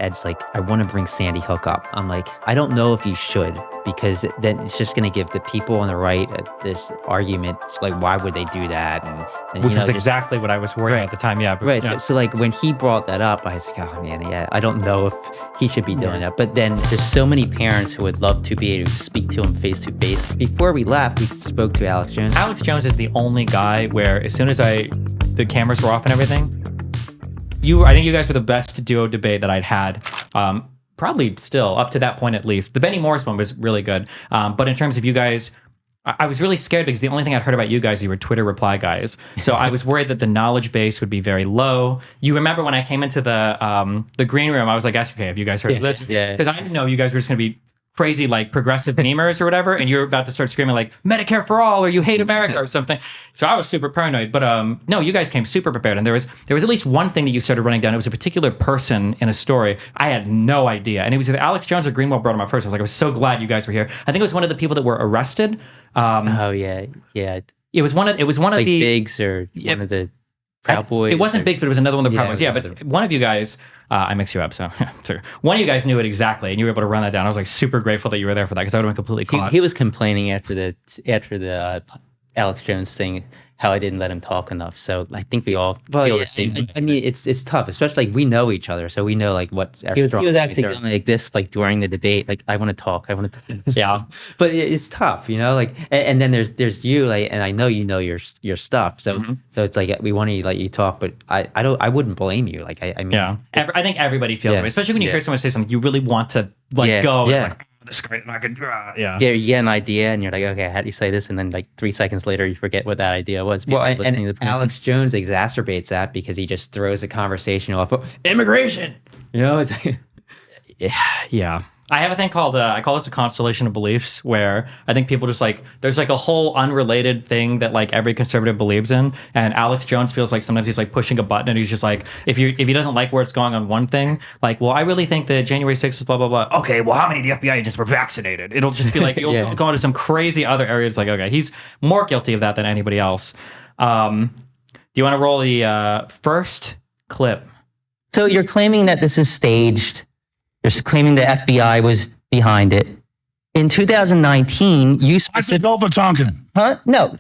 Ed's like, I want to bring Sandy Hook up. I'm like, I don't know if you should, because then it's just going to give the people on the right this argument. Like, why would they do that? And which was exactly what I was worried about at the time. Yeah. But, right. Yeah. So like when he brought that up, I was like, oh man, yeah, I don't know if he should be doing that. But then there's so many parents who would love to be able to speak to him face to face. Before we left, we spoke to Alex Jones. Alex Jones is the only guy where as soon as the cameras were off and everything, I think you guys were the best duo debate that I'd had. Probably still up to that point at least. The Benny Morris one was really good. But in terms of you guys, I was really scared because the only thing I'd heard about you guys, you were Twitter reply guys. So I was worried that the knowledge base would be very low. You remember when I came into the green room, I was like, okay, have you guys heard of this? Yeah. Because I didn't know you guys were just going to be crazy like progressive memers or whatever, and you're about to start screaming like Medicare for all or you hate America or something. So I was super paranoid. But no, you guys came super prepared, and there was at least one thing that you started running down. It was a particular person in a story. I had no idea, and it was either Alex Jones or Greenwald brought him up first. I was so glad you guys were here. I think it was one of the people that were arrested. Oh yeah. It was one of like the Biggs or one of the Proud Boys. It wasn't Biggs, but it was another one of the Proud Boys. Yeah, another. but one of you guys, I mixed you up, so one of you guys knew it exactly, and you were able to run that down. I was like super grateful that you were there for that, because I would have been completely caught. He was complaining after the Alex Jones thing, how I didn't let him talk enough. So I think we all feel the same. I mean, it's tough, especially like we know each other, so we know like what. He was actually going like this, like during the debate, like I want to talk. Yeah, but it's tough, like. And then there's you, like, and I know your stuff. So so it's like we want to let you talk, but I wouldn't blame you. Like I mean, yeah, I think everybody feels that way, especially when you hear someone say something you really want to go. Yeah. It's like, this is great, and I could, yeah. You get an idea, and you're like, okay, how do you say this? And then like 3 seconds later, you forget what that idea was. Well, and Alex Jones exacerbates that because he just throws the conversation off of immigration. It's like, yeah. I have a thing called, I call this a constellation of beliefs, where I think people just like, there's like a whole unrelated thing that like every conservative believes in. And Alex Jones feels like sometimes he's like pushing a button, and he's just like, if he doesn't like where it's going on one thing, like, well, I really think that January 6th was blah, blah, blah. Okay, well, how many of the FBI agents were vaccinated? It'll just be like, you'll go into some crazy other areas. Like, okay, he's more guilty of that than anybody else. Do you want to roll the first clip? So you're claiming that this is staged. You're claiming the FBI was behind it. In 2019, you Huh? No.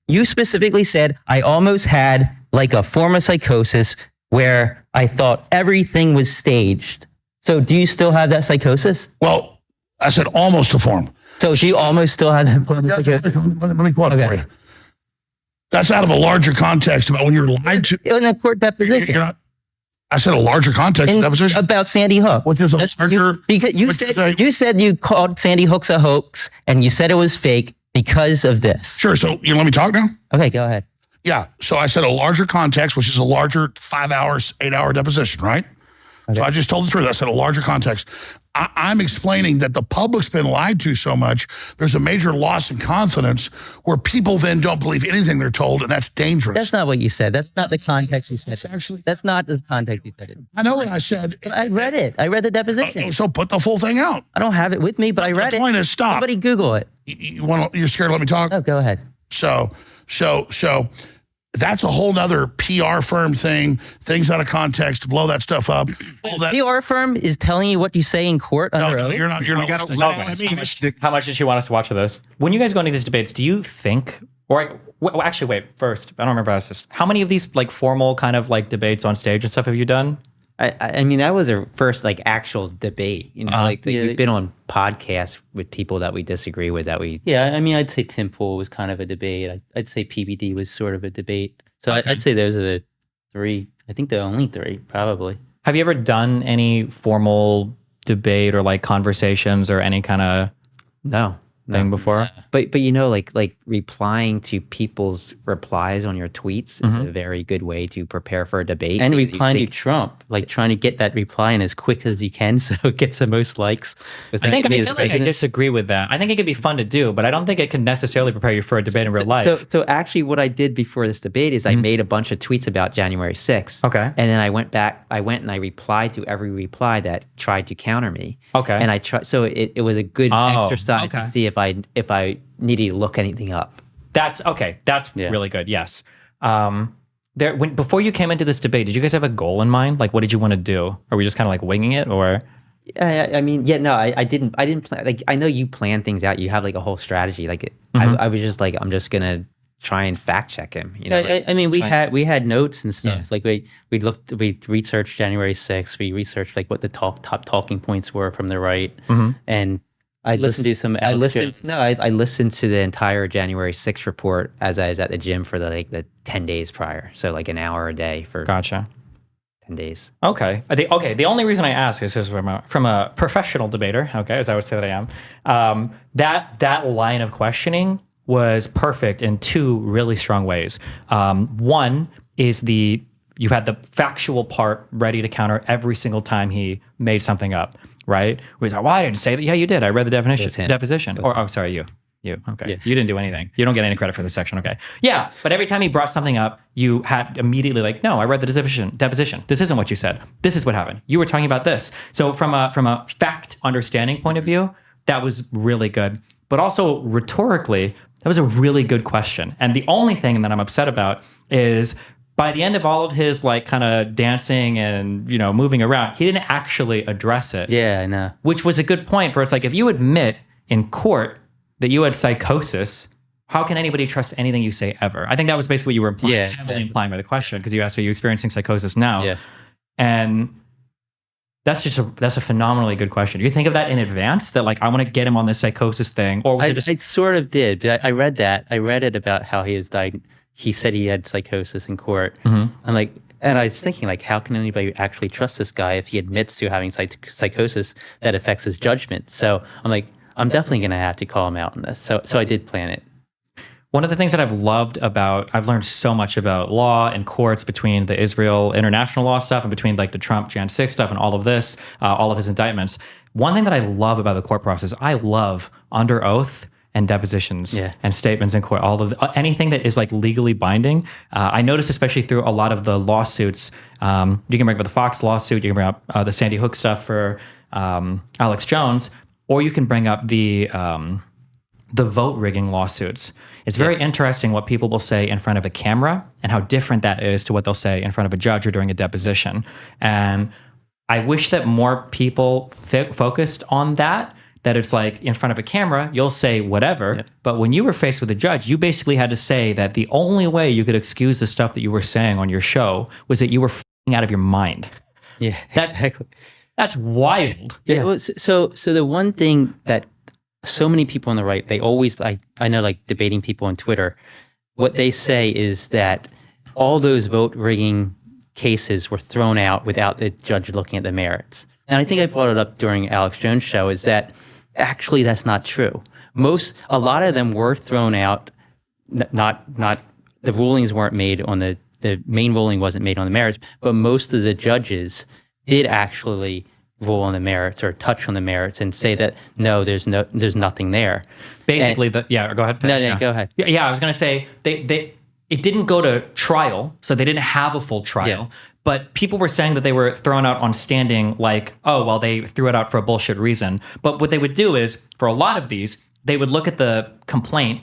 You specifically said, I almost had like a form of psychosis where I thought everything was staged. So do you still have that psychosis? Well, I said almost a form. So do you almost still have that form of psychosis? Let me quote it for you. That's out of a larger context about when you're lied to. In a court deposition. I said a larger context deposition about Sandy Hook, which is a larger. Because you said you called Sandy Hook's a hoax, and you said it was fake because of this. Sure. So you let me talk now. Okay, go ahead. Yeah. So I said a larger context, which is a larger 5 hours, 8 hour deposition, right? Okay. So I just told the truth. I said a larger context. I'm explaining that the public's been lied to so much, there's a major loss in confidence where people then don't believe anything they're told, and that's dangerous. That's not what you said. That's not the context you said. That's not the context you said it. I know what I said. But I read it. I read the deposition. So put the full thing out. I don't have it with me, but I read it. The point is stop. Somebody Google it. You're scared to let me talk? Oh, go ahead. So that's a whole nother PR firm thing, things out of context to blow that stuff up. All that PR firm is telling you what you say in court under oath? You're not. How much does she want us to watch for this? When you guys go into these debates, do you think, actually, wait, first, I don't remember how this. How many of these like formal kind of like debates on stage and stuff have you done? I mean, that was our first like actual debate. We've been on podcasts with people that we disagree with. Yeah, I mean, I'd say Tim Pool was kind of a debate. I'd say PBD was sort of a debate. So okay. I'd say those are the three. I think the only three, probably. Have you ever done any formal debate or like conversations or any kind of thing before? But like replying to people's replies on your tweets is a very good way to prepare for a debate. And replying to Trump, like trying to get that reply in as quick as you can so it gets the most likes. I disagree with that. I think it could be fun to do, but I don't think it can necessarily prepare you for a debate in real life. So actually what I did before this debate is I made a bunch of tweets about January 6th. Okay. And then I went and I replied to every reply that tried to counter me. Okay. And I tried, so it was a good exercise to see if I needed to look anything up. That's okay. That's really good. Yes. before you came into this debate, did you guys have a goal in mind? Like, what did you want to do? Are we just kind of like winging it, or? I mean, yeah, no, I didn't plan. Like, I know you plan things out. You have like a whole strategy. Like, I was just like, I'm just gonna try and fact check him. You know, I mean, we had notes and stuff. Yeah. Like we researched January 6th. We researched like what the top talking points were from the right, and I listened to some. I listened to the entire January 6th report as I was at the gym for the 10 days prior. So like an hour a day for 10 days. Okay. The only reason I ask is from a professional debater. Okay, as I would say that I am. That line of questioning was perfect in two really strong ways. One is you had the factual part ready to counter every single time he made something up, right? Where he's like, well, I didn't say that. Yeah, you did. I read the deposition. Or, oh, sorry, you. Okay. Yeah. You didn't do anything. You don't get any credit for this section. Okay. Yeah. But every time he brought something up, you had immediately like, no, I read the deposition. This isn't what you said. This is what happened. You were talking about this. So from a fact understanding point of view, that was really good. But also rhetorically, that was a really good question. And the only thing that I'm upset about is by the end of all of his like kind of dancing and, moving around, he didn't actually address it. Yeah, I know. Which was a good point for it's like, if you admit in court that you had psychosis, how can anybody trust anything you say ever? I think that was basically what you were heavily implying by the question, because you asked, are you experiencing psychosis now? Yeah. And that's a phenomenally good question. Do you think of that in advance, that like, I want to get him on this psychosis thing? Or was it just... I sort of did, but I read that. I read it about how he said he had psychosis in court. I'm like, and I was thinking like, how can anybody actually trust this guy if he admits to having psychosis that affects his judgment? So I'm like, I'm definitely going to have to call him out on this. So I did plan it. One of the things that I've learned so much about law and courts between the Israel international law stuff and between like the Trump Jan 6 stuff and all of this, all of his indictments. One thing that I love about the court process, I love under oath and depositions and statements in court, all of anything that is like legally binding. I noticed, especially through a lot of the lawsuits, you can bring up the Fox lawsuit, you can bring up the Sandy Hook stuff for Alex Jones, or you can bring up the vote rigging lawsuits. It's very interesting what people will say in front of a camera and how different that is to what they'll say in front of a judge or during a deposition. And I wish that more people focused on that it's like in front of a camera, you'll say whatever. But when you were faced with a judge, you basically had to say that the only way you could excuse the stuff that you were saying on your show was that you were f***ing out of your mind. Yeah, exactly. That's wild. Yeah. Well, so the one thing that so many people on the right, they always, I know like debating people on Twitter, what they say is that all those vote rigging cases were thrown out without the judge looking at the merits. And I think I brought it up during Alex Jones' show, is that actually that's not true. A lot of them were thrown out, not the rulings weren't made on the main ruling wasn't made on the merits, but most of the judges did actually rule on the merits or touch on the merits and say that no, there's nothing there. Basically, go ahead. No, go ahead. Yeah, I was going to say it didn't go to trial, so they didn't have a full trial. Yeah. But people were saying that they were thrown out on standing, like, oh, well, they threw it out for a bullshit reason. But what they would do is, for a lot of these, they would look at the complaint,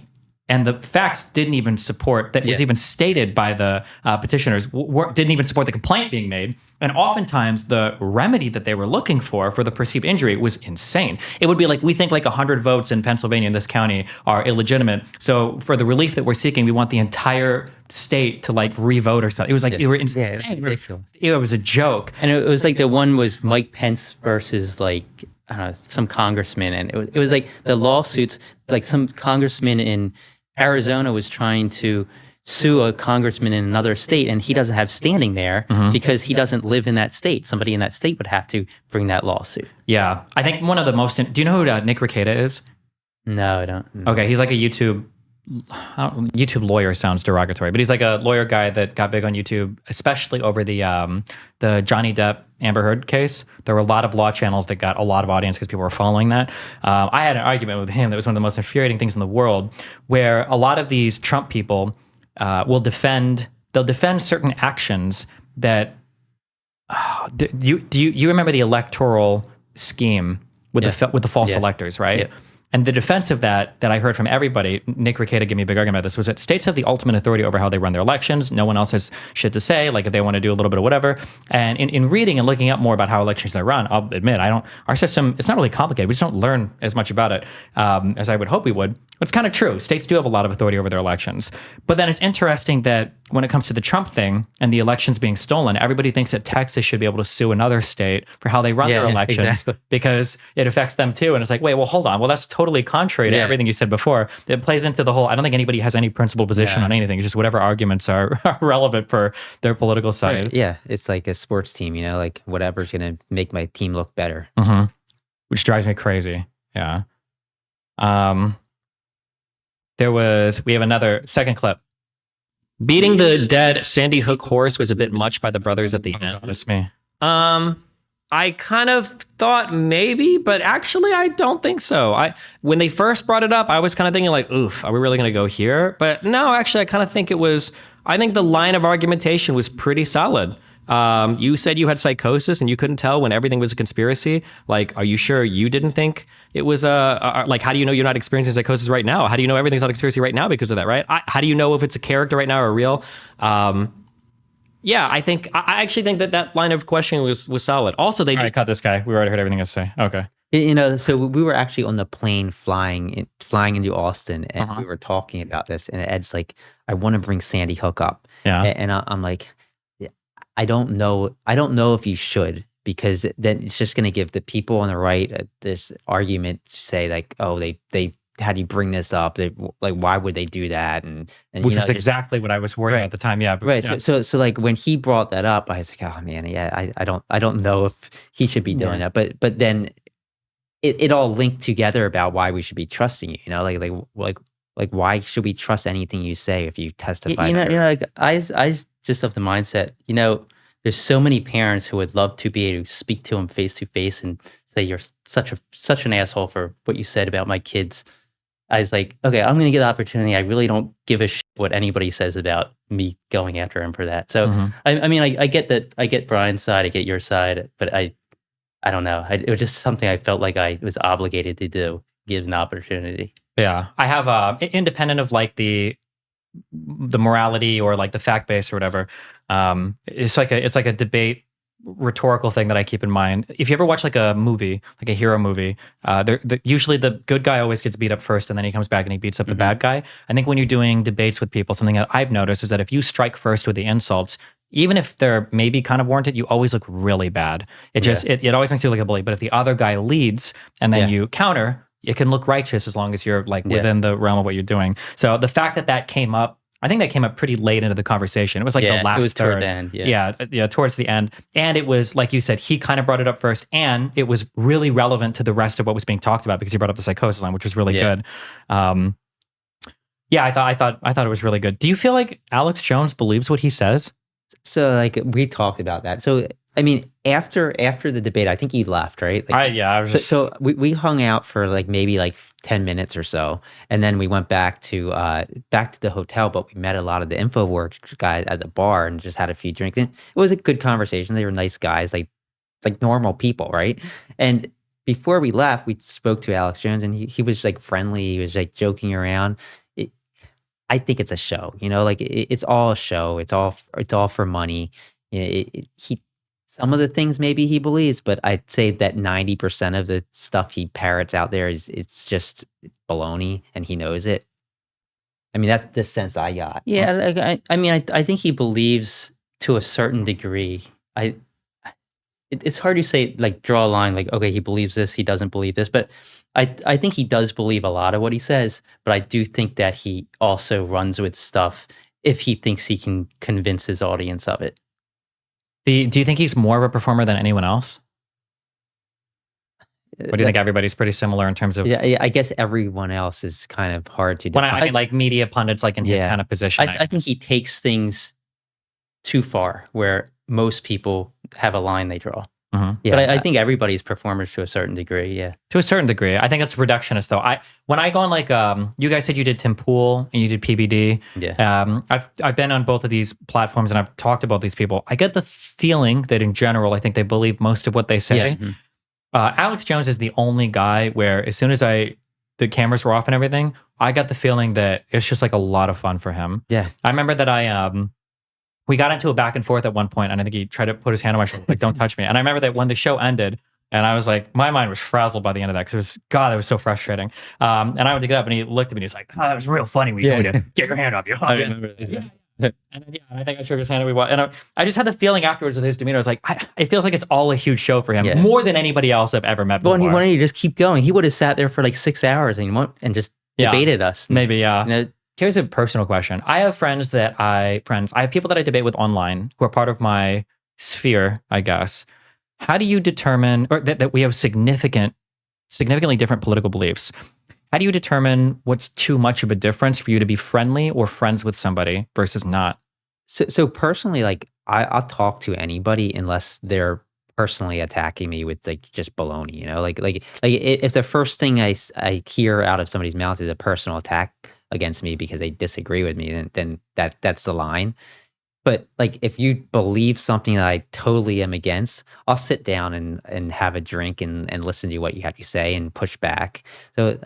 and the facts didn't even support that was even stated by the petitioners, didn't even support the complaint being made. And oftentimes the remedy that they were looking for the perceived injury was insane. It would be like, we think like 100 votes in Pennsylvania in this county are illegitimate. So for the relief that we're seeking, we want the entire state to like re-vote or something. It was like, it were insane. Yeah, it was ridiculous. It was a joke. And it was like the one was Mike Pence versus like, I don't know, some congressman. And it was like the lawsuits, like some congressman in Arizona was trying to sue a congressman in another state, and he doesn't have standing there because he doesn't live in that state. Somebody in that state would have to bring that lawsuit. Yeah. I think one of the most... Do you know who Nick Rekieta is? No, I don't. Okay, he's like a YouTube lawyer sounds derogatory, but he's like a lawyer guy that got big on YouTube, especially over the Johnny Depp Amber Heard case. There were a lot of law channels that got a lot of audience because people were following that. I had an argument with him that was one of the most infuriating things in the world, where a lot of these Trump people will defend certain actions that do you remember the electoral scheme with the false electors, right? And the defense of that I heard from everybody, Nick Rekieta gave me a big argument about this, was that states have the ultimate authority over how they run their elections. No one else has shit to say, like if they want to do a little bit of whatever. And in reading and looking up more about how elections are run, I'll admit, our system, it's not really complicated. We just don't learn as much about it as I would hope we would. But it's kind of true. States do have a lot of authority over their elections. But then it's interesting that when it comes to the Trump thing and the elections being stolen, everybody thinks that Texas should be able to sue another state for how they run their elections because it affects them too. And it's like, wait, well, hold on. Well, that's totally contrary to everything you said before. It plays into the whole, I don't think anybody has any principled position on anything. It's just whatever arguments are relevant for their political side. Right. Yeah. It's like a sports team, like whatever's going to make my team look better. Mm-hmm. Which drives me crazy. Yeah. We have another second clip. Beating the dead Sandy Hook horse was a bit much by the brothers at the end. That's me. I kind of thought maybe, but actually I don't think so. When they first brought it up, I was kind of thinking like, oof, are we really going to go here? But no, actually, I kind of think I think the line of argumentation was pretty solid. You said you had psychosis and you couldn't tell when everything was a conspiracy. Like, are you sure you didn't think it was like, how do you know you're not experiencing psychosis right now? How do you know everything's not a conspiracy right now because of that, right? How do you know if it's a character right now or real? Yeah, I actually think that line of questioning was solid. Also, All right, cut this guy. We already heard everything I say. Okay. So we were actually on the plane flying into Austin, and we were talking about this, and Ed's like, I want to bring Sandy Hook up. Yeah. And I'm like, I don't know if you should, because then it's just going to give the people on the right this argument to say like, oh, they how do you bring this up? Like, why would they do that? And which is exactly what I was worried about at the time. Yeah. Right. Yeah. So like when he brought that up, I was like, oh man, yeah, I don't know if he should be doing that. But then it all linked together about why we should be trusting you. Like why should we trust anything you say if you testify? Like I just of the mindset, there's so many parents who would love to be able to speak to him face to face and say, you're such an asshole for what you said about my kids. I was like, okay, I'm going to get the opportunity. I really don't give a shit what anybody says about me going after him for that. So, I mean, I get that. I get Brian's side. I get your side. But I don't know. It was just something I felt like I was obligated to do, give an opportunity. Yeah. I have, independent of like the morality or like the fact base or whatever, it's like a debate rhetorical thing that I keep in mind. If you ever watch like a movie, like a hero movie, usually the good guy always gets beat up first and then he comes back and he beats up the bad guy. I think when you're doing debates with people, something that I've noticed is that if you strike first with the insults, even if they're maybe kind of warranted, you always look really bad. It always makes you look like a bully. But if the other guy leads and then you counter, it can look righteous as long as you're like within the realm of what you're doing. So the fact that came up, I think that came up pretty late into the conversation. It was like the last it was third. toward the end. Yeah, towards the end. And it was, like you said, he kind of brought it up first, and it was really relevant to the rest of what was being talked about because he brought up the psychosis line, which was really good. I thought it was really good. Do you feel like Alex Jones believes what he says? So like we talked about that. So I mean, after the debate, I think you left, right? I was just... So we hung out for like maybe like 10 minutes or so, and then we went back to the hotel. But we met a lot of the InfoWorks guys at the bar and just had a few drinks. And it was a good conversation. They were nice guys, like normal people, right? And before we left, we spoke to Alex Jones, and he was like friendly. He was like joking around. I think it's a show, like it's all a show. It's all for money. Some of the things maybe he believes, but I'd say that 90% of the stuff he parrots out there it's just baloney, and he knows it. I mean, that's the sense I got. Yeah, I think he believes to a certain degree. It's hard to say, like, draw a line, like, okay, he believes this, he doesn't believe this, but I think he does believe a lot of what he says, but I do think that he also runs with stuff if he thinks he can convince his audience of it. Do you think he's more of a performer than anyone else? Or do you think everybody's pretty similar in terms of... Yeah, I guess everyone else is kind of hard to define. I mean, like media pundits, like in his kind of position. I think he takes things too far, where most people have a line they draw. Yeah, but I think everybody's performers to a certain degree. Yeah, to a certain degree. I think it's reductionist, though. When I go on, like, you guys said you did Tim Pool and you did PBD. Yeah. I've been on both of these platforms and I've talked about these people. I get the feeling that in general, I think they believe most of what they say. Yeah. Alex Jones is the only guy where as soon as the cameras were off and everything, I got the feeling that it's just like a lot of fun for him. Yeah. I remember that we got into a back and forth at one point, and I think he tried to put his hand on my shoulder, like, don't touch me. And I remember that when the show ended, and I was like, my mind was frazzled by the end of that because that was so frustrating. And I went to get up, and he looked at me, and he was like, oh, that was real funny when you told me to get your hand off your I remember that. Yeah. And then, I think I shook his hand, and I just had the feeling afterwards with his demeanor. I was like, it feels like it's all a huge show for him, more than anybody else I've ever met before. Well, why don't you just keep going? He would have sat there for like 6 hours and just debated us. Maybe, yeah. Here's a personal question. I have I have people that I debate with online who are part of my sphere, I guess. How do you determine, or that we have significantly different political beliefs? How do you determine what's too much of a difference for you to be friendly or friends with somebody versus not? So personally, like I'll talk to anybody unless they're personally attacking me with like just baloney, like if the first thing I hear out of somebody's mouth is a personal attack against me because they disagree with me, then that's the line. But like if you believe something that I totally am against, I'll sit down and have a drink and listen to what you have to say and push back. So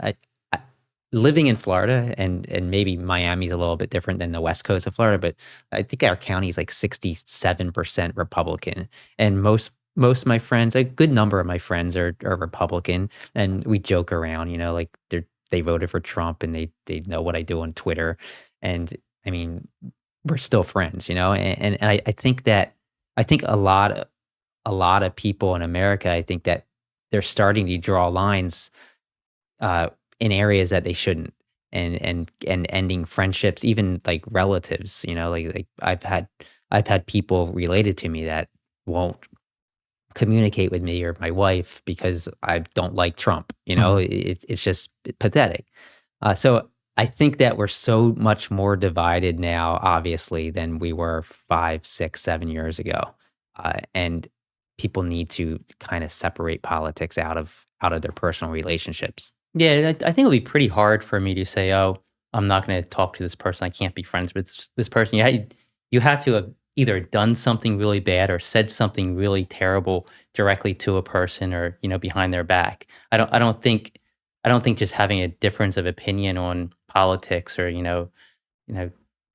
living in Florida and maybe Miami's a little bit different than the West Coast of Florida, but I think our county is like 67% Republican. And most of my friends, a good number of my friends are Republican, and we joke around, like they voted for Trump and they know what I do on Twitter. And I mean, we're still friends, and I think a lot of people in America, I think that they're starting to draw lines in areas that they shouldn't, and ending friendships, even like relatives, like I've had people related to me that won't communicate with me or my wife because I don't like Trump. It's just pathetic. So I think that we're so much more divided now, obviously, than we were 5, 6, 7 years ago, and people need to kind of separate politics out of their personal relationships. Yeah, I think it would be pretty hard for me to say, oh, I'm not going to talk to this person. I can't be friends with this person. You have to have either done something really bad or said something really terrible directly to a person or, behind their back. I don't think just having a difference of opinion on politics or,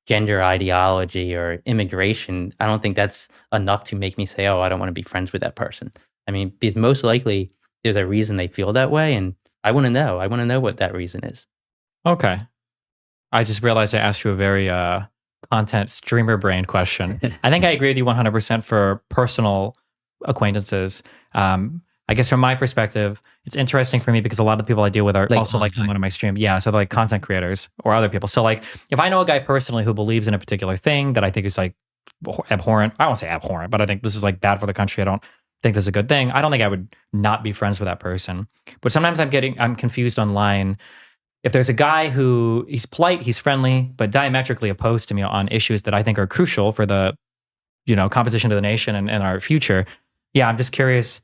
gender ideology or immigration, I don't think that's enough to make me say, oh, I don't want to be friends with that person. I mean, because most likely there's a reason they feel that way, and I want to know. I want to know what that reason is. Okay. I just realized I asked you a very content streamer brain question. I think I agree with you 100% for personal acquaintances. I guess from my perspective, it's interesting for me because a lot of the people I deal with are also like coming on my stream. Yeah, so like content creators or other people. So like if I know a guy personally who believes in a particular thing that I think is like abhorrent, I won't say abhorrent, but I think this is like bad for the country. I don't think this is a good thing. I don't think I would not be friends with that person. But sometimes I'm confused online. If there's a guy who he's polite, he's friendly, but diametrically opposed to me on issues that I think are crucial for the, composition of the nation and our future. Yeah, I'm just curious.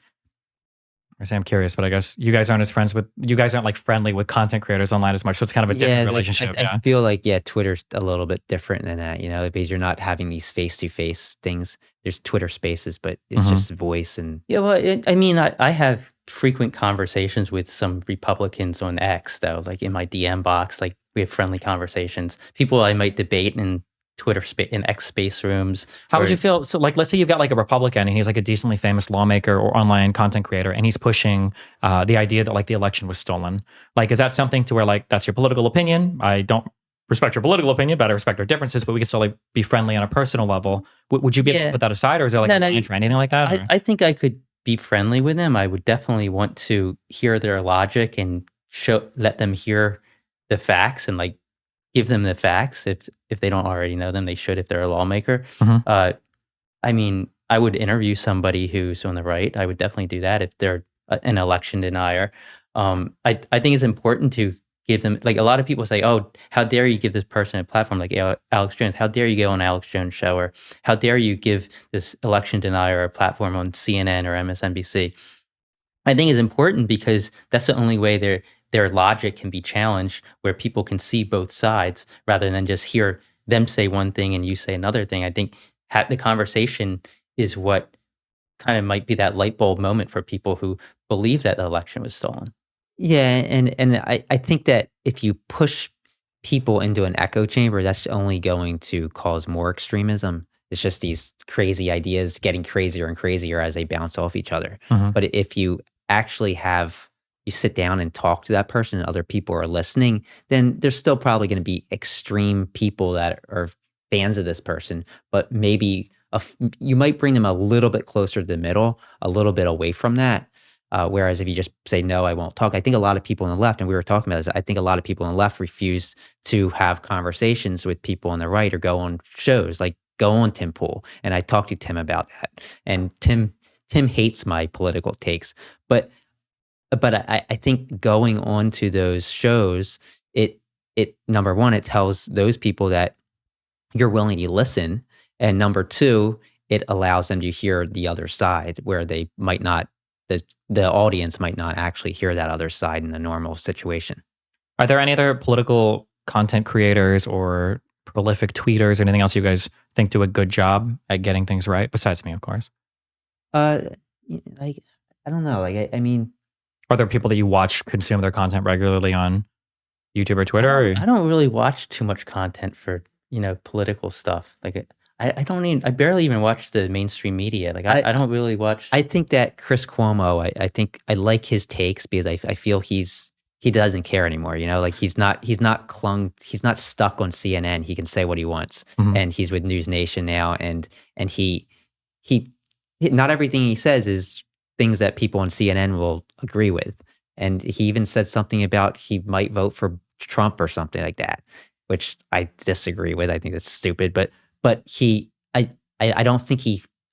I say I'm curious, but I guess you guys aren't like friendly with content creators online as much. So it's kind of a different relationship. I feel like, Twitter's a little bit different than that, because you're not having these face-to-face things. There's Twitter spaces, but it's just voice. And I have frequent conversations with some Republicans on X, though, like in my DM box, like we have friendly conversations. People I might debate in Twitter in X space rooms. How would you feel? So like, let's say you've got like a Republican and he's like a decently famous lawmaker or online content creator, and he's pushing the idea that like the election was stolen. Like, is that something to where like, that's your political opinion? I don't respect your political opinion, but I respect our differences, but we can still like be friendly on a personal level. Would you be able to put that aside, or is there like a line for anything like that? I think I could be friendly with them. I would definitely want to hear their logic and let them hear the facts and like give them the facts. If they don't already know them, they should if they're a lawmaker. I would interview somebody who's on the right. I would definitely do that if they're an election denier. I think it's important to give them, like a lot of people say, oh, how dare you give this person a platform like Alex Jones? How dare you go on Alex Jones' show? Or how dare you give this election denier a platform on CNN or MSNBC? I think it's important because that's the only way their logic can be challenged, where people can see both sides rather than just hear them say one thing and you say another thing. I think the conversation is what kind of might be that light bulb moment for people who believe that the election was stolen. Yeah, and I think that if you push people into an echo chamber, that's only going to cause more extremism. It's just these crazy ideas getting crazier and crazier as they bounce off each other. Mhm. But if you actually you sit down and talk to that person and other people are listening, then there's still probably going to be extreme people that are fans of this person, but maybe you might bring them a little bit closer to the middle, a little bit away from that. Whereas if you just say, no, I won't talk, I think a lot of people on the left, and we were talking about this, I think a lot of people on the left refuse to have conversations with people on the right or go on shows, like go on Tim Pool. And I talked to Tim about that. And Tim hates my political takes. But I think going on to those shows, it number one, it tells those people that you're willing to listen. And number two, it allows them to hear the other side where they might not, the audience might not actually hear that other side in a normal situation. Are there any other political content creators or prolific tweeters or anything else you guys think do a good job at getting things right, besides me, of course? Like, I don't know. Like, I mean, are there people that you watch consume their content regularly on YouTube or Twitter? I don't really watch too much content for, political stuff. Like, I barely even watch the mainstream media. Like, I don't really watch. I think that Chris Cuomo, I think I like his takes because I feel he doesn't care anymore. Like he's not stuck on CNN. He can say what he wants. Mhm. And he's with News Nation now. And he not everything he says is things that people on CNN will agree with. And he even said something about he might vote for Trump or something like that, which I disagree with. I think that's stupid. But I don't think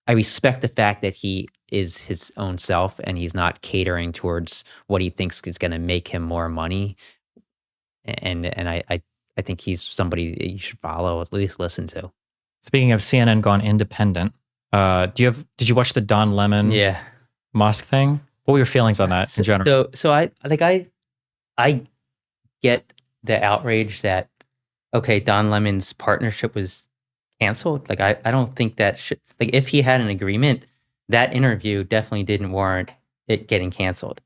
I respect the fact that he is his own self and he's not catering towards what he thinks is going to make him more money. And I think he's somebody that you should follow, at least listen to. Speaking of CNN gone independent, did you watch the Don Lemon Musk thing? What were your feelings on that in general? So I get the outrage that, okay, Don Lemon's partnership was canceled. Like, I don't think that should, like, if he had an agreement, that interview definitely didn't warrant it getting canceled.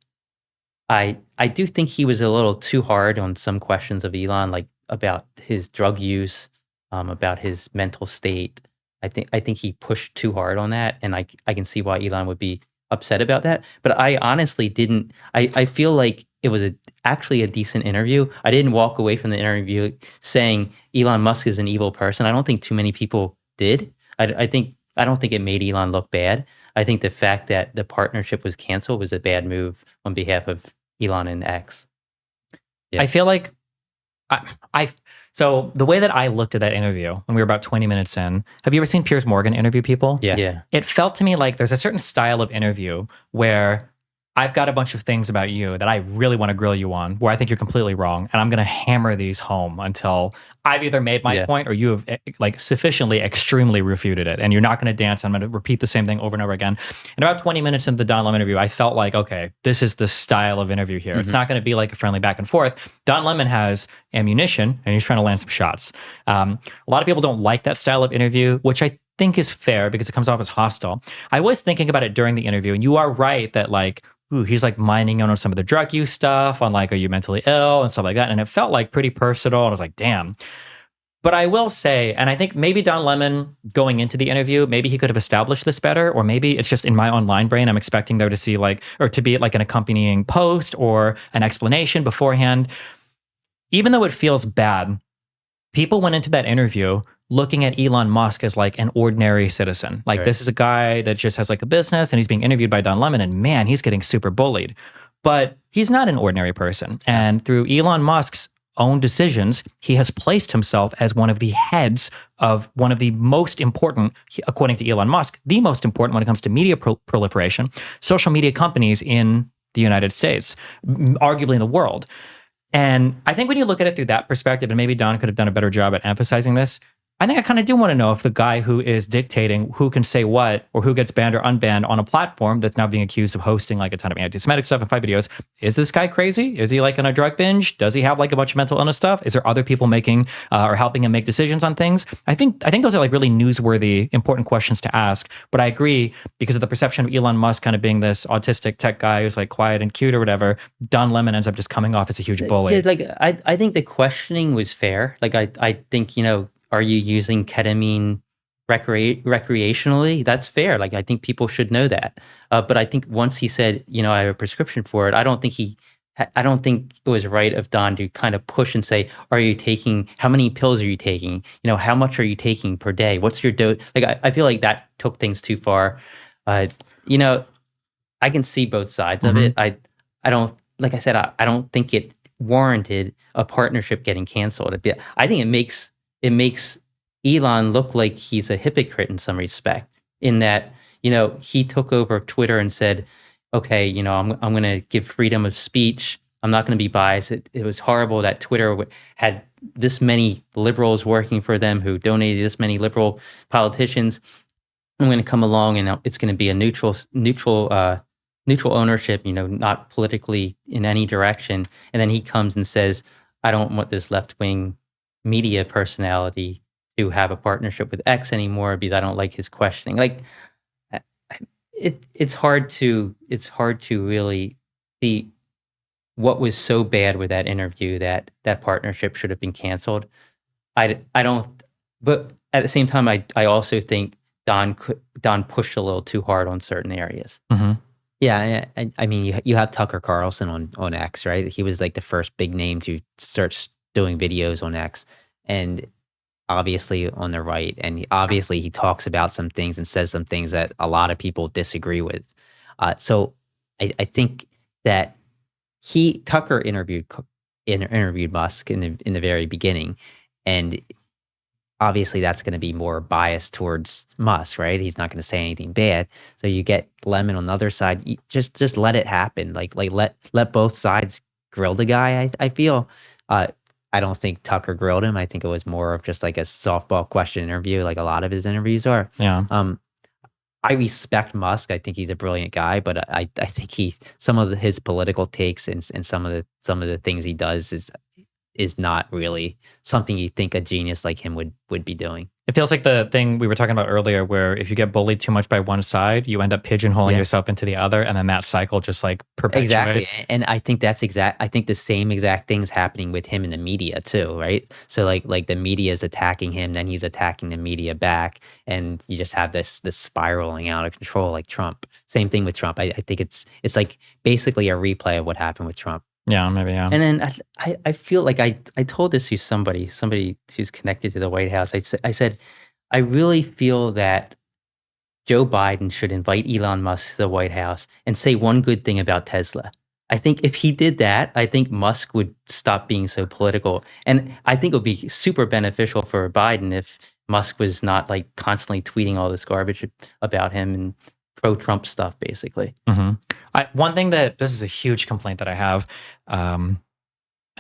I do think he was a little too hard on some questions of Elon, like about his drug use, about his mental state. I think he pushed too hard on that, and I can see why Elon would be upset about that. But I honestly didn't. I feel like it was actually a decent interview. I didn't walk away from the interview saying Elon Musk is an evil person. I don't think too many people did. I don't think it made Elon look bad. I think the fact that the partnership was canceled was a bad move on behalf of Elon and X. Yeah. I feel like so the way that I looked at that interview when we were about 20 minutes in, have you ever seen Piers Morgan interview people? Yeah. It felt to me like there's a certain style of interview where I've got a bunch of things about you that I really want to grill you on, where I think you're completely wrong, and I'm going to hammer these home until I've either made my point or you have like sufficiently extremely refuted it, and you're not going to dance. I'm going to repeat the same thing over and over again. And about 20 minutes into the Don Lemon interview, I felt like, okay, this is the style of interview here. Mm-hmm. It's not going to be like a friendly back and forth. Don Lemon has ammunition, and he's trying to land some shots. A lot of people don't like that style of interview, which I think is fair because it comes off as hostile. I was thinking about it during the interview, and you are right that like, he's like mining on some of the drug use stuff on like, are you mentally ill and stuff like that. And it felt like pretty personal. And I was like, damn. But I will say, and I think maybe Don Lemon going into the interview, maybe he could have established this better, or maybe it's just in my online brain, I'm expecting there to see like, or to be like an accompanying post or an explanation beforehand. Even though it feels bad, people went into that interview looking at Elon Musk as like an ordinary citizen. Like this is a guy that just has like a business and he's being interviewed by Don Lemon and man, he's getting super bullied. But he's not an ordinary person. And through Elon Musk's own decisions, he has placed himself as one of the heads of one of the most important, according to Elon Musk, the most important when it comes to media proliferation, social media companies in the United States, arguably in the world. And I think when you look at it through that perspective, and maybe Don could have done a better job at emphasizing this, I think I kind of do want to know if the guy who is dictating who can say what or who gets banned or unbanned on a platform that's now being accused of hosting like a ton of anti-Semitic stuff and fight videos, is this guy crazy? Is he like on a drug binge? Does he have like a bunch of mental illness stuff? Is there other people making or helping him make decisions on things? I think those are like really newsworthy, important questions to ask. But I agree, because of the perception of Elon Musk kind of being this autistic tech guy who's like quiet and cute or whatever, Don Lemon ends up just coming off as a huge bully. Yeah, like I think the questioning was fair. Like I think, are you using ketamine recreationally? That's fair. Like, I think people should know that. But I think once he said, I have a prescription for it, I don't think it was right of Don to kind of push and say, how many pills are you taking? How much are you taking per day? What's your dose? Like, I feel like that took things too far. I can see both sides of it. I don't, like I said, I don't think it warranted a partnership getting canceled. I think it makes Elon look like he's a hypocrite in some respect, in that, he took over Twitter and said, okay, I'm going to give freedom of speech. I'm not going to be biased. It was horrible that Twitter had this many liberals working for them who donated this many liberal politicians. I'm going to come along and it's going to be a neutral ownership, not politically in any direction. And then he comes and says, I don't want this left-wing media personality to have a partnership with X anymore because I don't like his questioning. Like, it's hard to really see what was so bad with that interview that partnership should have been canceled. I don't, but at the same time, I also think Don pushed a little too hard on certain areas. Mm-hmm. Yeah, I mean, you have Tucker Carlson on X, right? He was like the first big name to start doing videos on X, and obviously on the right, and obviously he talks about some things and says some things that a lot of people disagree with. So I think that Tucker interviewed Musk in the very beginning, and obviously that's going to be more biased towards Musk, right? He's not going to say anything bad. So you get Lemon on the other side. Just let it happen. Like let both sides grill the guy. I feel. I don't think Tucker grilled him. I think it was more of just like a softball question interview, like a lot of his interviews are. Yeah. I respect Musk. I think he's a brilliant guy, but I think some of his political takes and some of the things he does is not really something you think a genius like him would be doing. It feels like the thing we were talking about earlier, where if you get bullied too much by one side, you end up pigeonholing yourself into the other, and then that cycle just like perpetuates. Exactly, and I think I think the same exact thing's happening with him in the media too, right? So like the media is attacking him, then he's attacking the media back, and you just have this spiraling out of control, like Trump. Same thing with Trump. I think it's like basically a replay of what happened with Trump. Yeah, maybe, yeah. And then I feel like I told this to somebody who's connected to the White House. I said, I really feel that Joe Biden should invite Elon Musk to the White House and say one good thing about Tesla. I think if he did that, I think Musk would stop being so political. And I think it would be super beneficial for Biden if Musk was not like constantly tweeting all this garbage about him and pro-Trump stuff, basically. Mm-hmm. One thing this is a huge complaint that I have.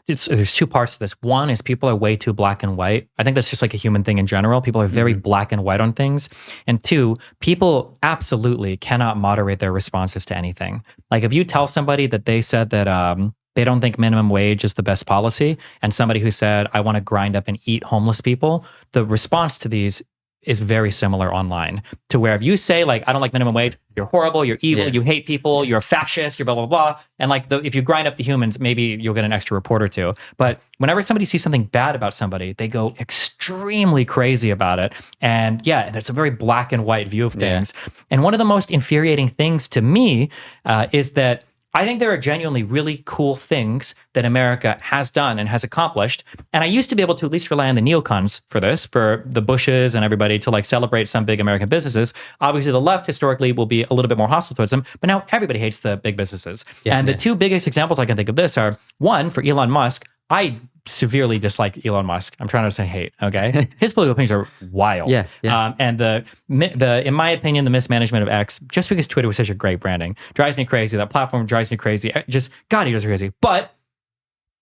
There's two parts to this. One is people are way too black and white. I think that's just like a human thing in general. People are very black and white on things. And two, people absolutely cannot moderate their responses to anything. Like if you tell somebody that they said that they don't think minimum wage is the best policy, and somebody who said, I want to grind up and eat homeless people, the response to these is very similar online, to where if you say like, I don't like minimum wage, you're horrible, you're evil, you hate people, you're a fascist, you're blah, blah, blah. And like if you grind up the humans, maybe you'll get an extra report or two. But whenever somebody sees something bad about somebody, they go extremely crazy about it. And yeah, it's a very black and white view of things. Yeah. And one of the most infuriating things to me is that I think there are genuinely really cool things that America has done and has accomplished. And I used to be able to at least rely on the neocons for this, for the Bushes and everybody to like celebrate some big American businesses. Obviously, the left historically will be a little bit more hostile towards them, but now everybody hates the big businesses. Yeah, and the two biggest examples I can think of this are, one, for Elon Musk, I severely dislike Elon Musk. I'm trying to say hate, okay? His political opinions are wild. Yeah. And the in my opinion, the mismanagement of X, just because Twitter was such a great branding, drives me crazy. That platform drives me crazy. Just, God, he drives me crazy. But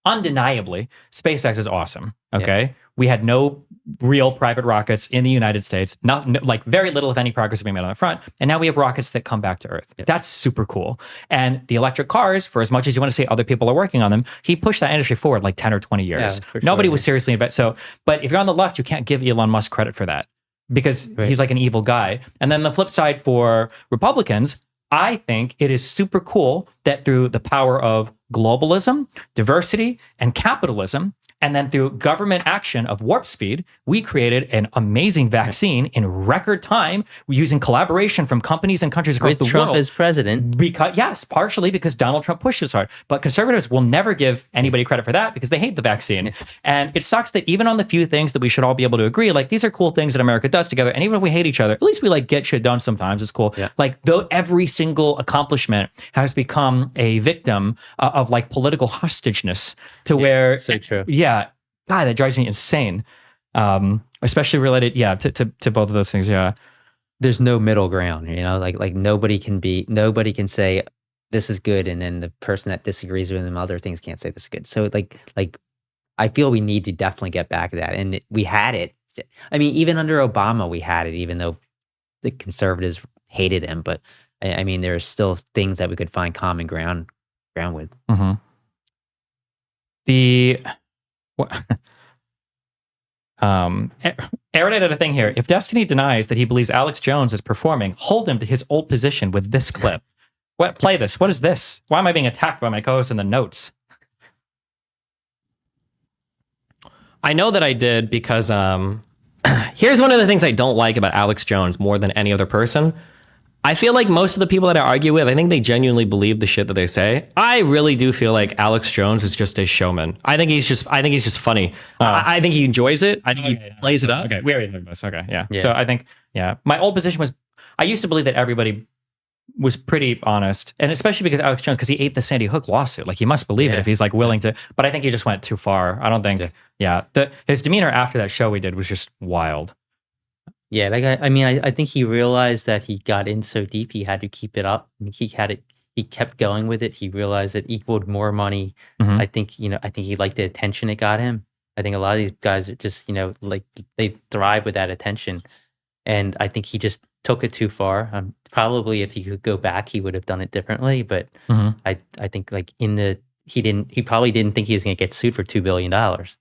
undeniably, SpaceX is awesome. Okay. We had no real private rockets in the United States, like very little, if any, progress being made on the front. And now we have rockets that come back to Earth. That's super cool. And the electric cars, for as much as you want to say other people are working on them, he pushed that industry forward like 10 or 20 years. Nobody was seriously invested. So, but if you're on the left, you can't give Elon Musk credit for that because he's like an evil guy. And then the flip side for Republicans, I think it is super cool that through the power of globalism, diversity, and capitalism, and then through government action of warp speed, we created an amazing vaccine in record time using collaboration from companies and countries across the world. With Trump as president. Yes, partially because Donald Trump pushed this hard. But conservatives will never give anybody credit for that because they hate the vaccine. And it sucks that even on the few things that we should all be able to agree, like these are cool things that America does together. And even if we hate each other, at least we like get shit done sometimes. It's cool. Yeah. Like though every single accomplishment has become a victim of like political hostageness to where... So true. Yeah. God, that drives me insane. Especially related, to both of those things. Yeah. There's no middle ground, like nobody can say this is good. And then the person that disagrees with them, other things can't say this is good. So like I feel we need to definitely get back to that. And we had it. I mean, even under Obama, we had it, even though the conservatives hated him. But I mean, there's still things that we could find common ground with. Mm-hmm. Aaron had a thing here. If Destiny denies that he believes Alex Jones is performing, hold him to his old position with this clip. Play this. What is this? Why am I being attacked by my co-host in the notes? I know that I did because here's one of the things I don't like about Alex Jones more than any other person. I feel like most of the people that I argue with, I think they genuinely believe the shit that they say. I really do feel like Alex Jones is just a showman. I think he's just funny. I think he enjoys it. I think he plays it up. Okay, we already heard this. Okay, yeah. So I think, my old position was, I used to believe that everybody was pretty honest, and especially because Alex Jones, because he ate the Sandy Hook lawsuit. Like he must believe it if he's like willing to. But I think he just went too far. I don't think. His demeanor after that show we did was just wild. Yeah, like I think he realized that he got in so deep, he had to keep it up. And he kept going with it. He realized it equaled more money. Mm-hmm. I think he liked the attention it got him. I think a lot of these guys are just, like they thrive with that attention. And I think he just took it too far. Probably if he could go back, he would have done it differently. But I think like he probably didn't think he was going to get sued for $2 billion.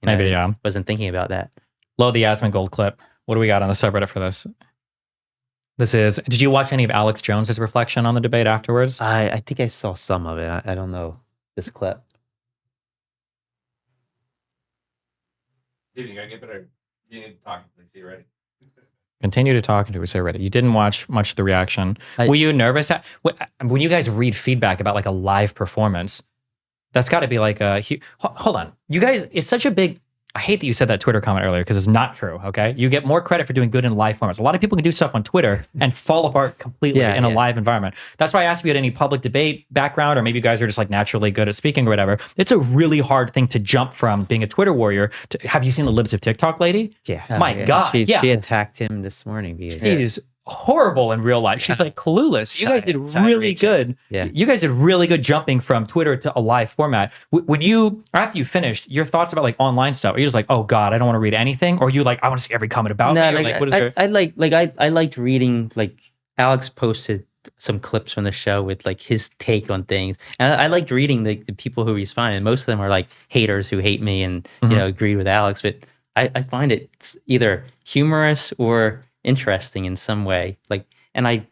Maybe, yeah. Wasn't thinking about that. Load the Yasmin Gold clip. What do we got on the subreddit for this? Did you watch any of Alex Jones's reflection on the debate afterwards? I think I saw some of it. I don't know this clip. Dude, you gotta get better. You need to talk until you see ready. Continue to talk until we say ready. You didn't watch much of the reaction. Were you nervous? When you guys read feedback about like a live performance, that's got to be like hold on. You guys, it's such a big... I hate that you said that Twitter comment earlier because it's not true, okay? You get more credit for doing good in live formats. A lot of people can do stuff on Twitter and fall apart completely in a live environment. That's why I asked if you had any public debate background, or maybe you guys are just like naturally good at speaking or whatever. It's a really hard thing to jump from being a Twitter warrior to... Have you seen the Libs of TikTok lady? Yeah. My God. She attacked him this morning. She's horrible in real life. She's like clueless. You guys did really good. Yeah. You guys did really good jumping from Twitter to a live format. After you finished, your thoughts about like online stuff, are you just like, oh God, I don't want to read anything? Or you like, I want to see every comment about me? I liked reading, like Alex posted some clips from the show with like his take on things. And I liked reading the people who responded. Most of them are like haters who hate me and, agree with Alex. But I find it either humorous or interesting in some way, like, and I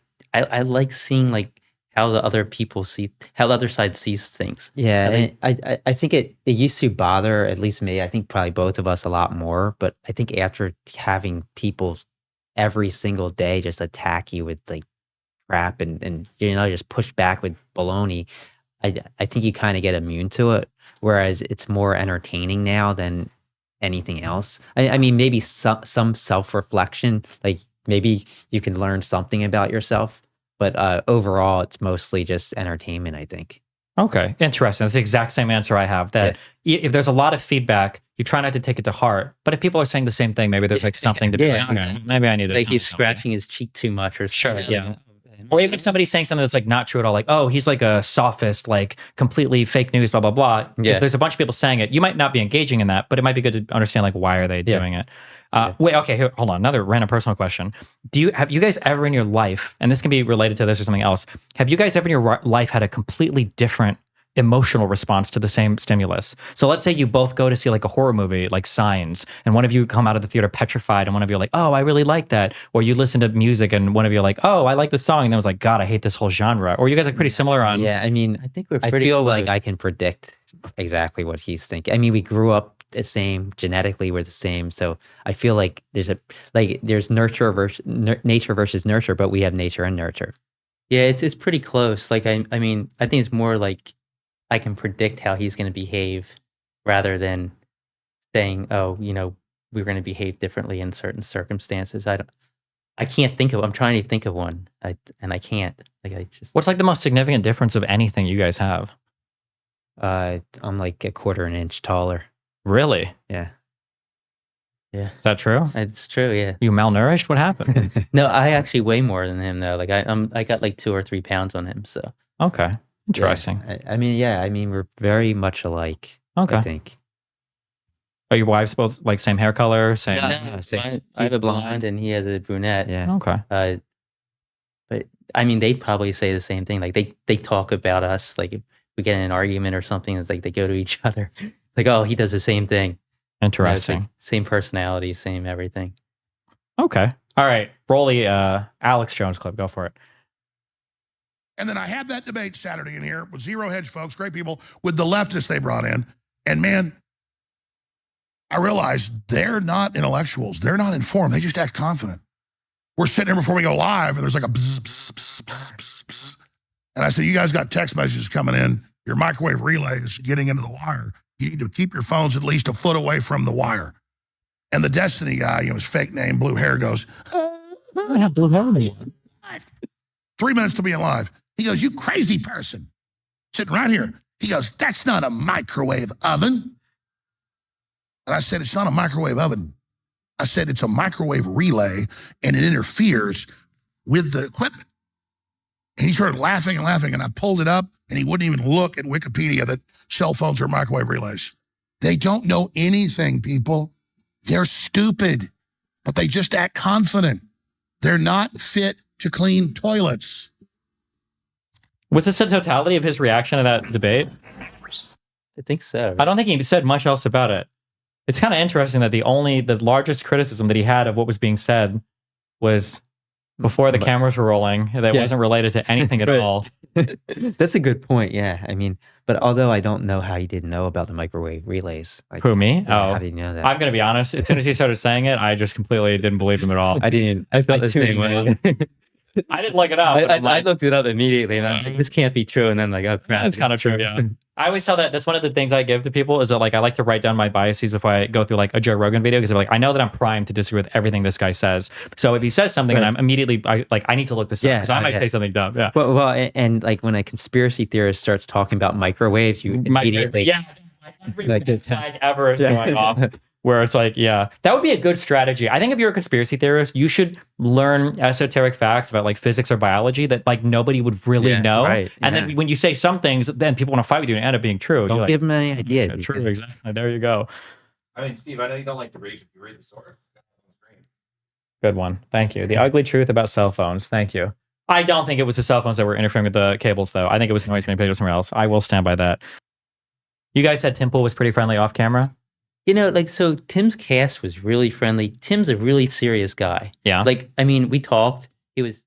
like seeing like how the other side sees things. And I think it used to bother at least me, I think probably both of us, a lot more. But I think after having people every single day just attack you with like crap and just push back with baloney, I think you kind of get immune to it, whereas it's more entertaining now than anything else. I mean, maybe some self-reflection, like maybe you can learn something about yourself, but overall, it's mostly just entertainment, I think. Okay, interesting. That's the exact same answer I have. That if there's a lot of feedback, you try not to take it to heart. But if people are saying the same thing, maybe there's like something to be like, okay, maybe I need to. Like he's scratching his cheek too much or sure, something. Or even if somebody's saying something that's like not true at all, like, oh, he's like a sophist, like completely fake news, blah, blah, blah. Yeah. If there's a bunch of people saying it, you might not be engaging in that, but it might be good to understand like why are they doing it. Wait, okay, here, hold on. Another random personal question. Have you guys ever in your life, and this can be related to this or something else, have you guys ever in your life had a completely different emotional response to the same stimulus? So let's say you both go to see like a horror movie, like Signs, and one of you come out of the theater petrified, and one of you are like, oh, I really like that. Or you listen to music, and one of you are like, oh, I like the song, and then was like, God, I hate this whole genre. Or you guys are pretty similar on. Yeah, I mean, I think I feel like I can predict exactly what he's thinking. I mean, we grew up the same, genetically we're the same, so I feel like there's nature versus nurture, but we have nature and nurture. Yeah, it's pretty close. Like I mean, I think it's more like I can predict how he's going to behave rather than saying, oh, we're going to behave differently in certain circumstances. I can't think of. I'm trying to think of one, and I can't. What's like the most significant difference of anything you guys have? I'm like a quarter an inch taller. Really? Yeah. Is that true? It's true. Yeah. You malnourished? What happened? No, I actually weigh more than him though. Like I got like 2 or 3 pounds on him. So. Okay. Interesting. Yeah. I mean, we're very much alike. Okay. I think. Are your wives both like same hair color? Same. No, I have a blonde and he has a brunette. Yeah. Okay. But I mean, they probably say the same thing. Like they talk about us. Like if we get in an argument or something, it's like they go to each other. Like, oh, he does the same thing. Interesting. Like same personality, same everything. Okay. All right. Roll the Alex Jones clip. Go for it. And then I had that debate Saturday in here with Zero Hedge folks, great people, with the leftists they brought in. And man, I realized they're not intellectuals. They're not informed. They just act confident. We're sitting here before we go live, and there's like a bzz, bzz, bzz, bzz, bzz, bzz. And I said, you guys got text messages coming in. Your microwave relay is getting into the wire. You need to keep your phones at least a foot away from the wire. And the Destiny guy, his fake name, blue hair, goes, I have blue hair anymore. 3 minutes to being live. He goes, you crazy person. Sitting right here. He goes, that's not a microwave oven. And I said, it's not a microwave oven. I said, it's a microwave relay, and it interferes with the equipment. And he started laughing and laughing, and I pulled it up, and he wouldn't even look at Wikipedia that cell phones are microwave relays. They don't know anything, people. They're stupid, but they just act confident. They're not fit to clean toilets. Was this the totality of his reaction to that debate? I think so. I don't think he said much else about it. It's kind of interesting that the largest criticism that he had of what was being said was before the cameras were rolling. That wasn't related to anything at all. That's a good point. Yeah. I mean, but although I don't know how he didn't know about the microwave relays. Like, who, me? Yeah, how did you know that? I'm going to be honest. As soon as he started saying it, I just completely didn't believe him at all. I felt the same way. I didn't look it up. I looked it up immediately, and I'm like, this can't be true. And then like, oh crap, it's kind of true. Yeah. I always tell that's one of the things I give to people is that like I like to write down my biases before I go through like a Joe Rogan video because I'm like I know that I'm primed to disagree with everything this guy says. So if he says something and I'm immediately I need to look this up because I might say something dumb. Yeah. Well, and like when a conspiracy theorist starts talking about microwaves, you immediately every flag ever is going off. Where it's like, yeah, that would be a good strategy. I think if you're a conspiracy theorist, you should learn esoteric facts about like physics or biology that like nobody would really know. Right, and then when you say some things, then people want to fight with you and end up being true. Don't give them any ideas. Yeah, true, exactly. There you go. I mean, Steve, I know you don't like to read. You read the story. Good one. Thank you. The ugly truth about cell phones. Thank you. I don't think it was the cell phones that were interfering with the cables, though. I think it was noise manipulated somewhere else. I will stand by that. You guys said Tim Pool was pretty friendly off camera. Like, so Tim's cast was really friendly. Tim's a really serious guy. Yeah. Like, I mean, we talked. He was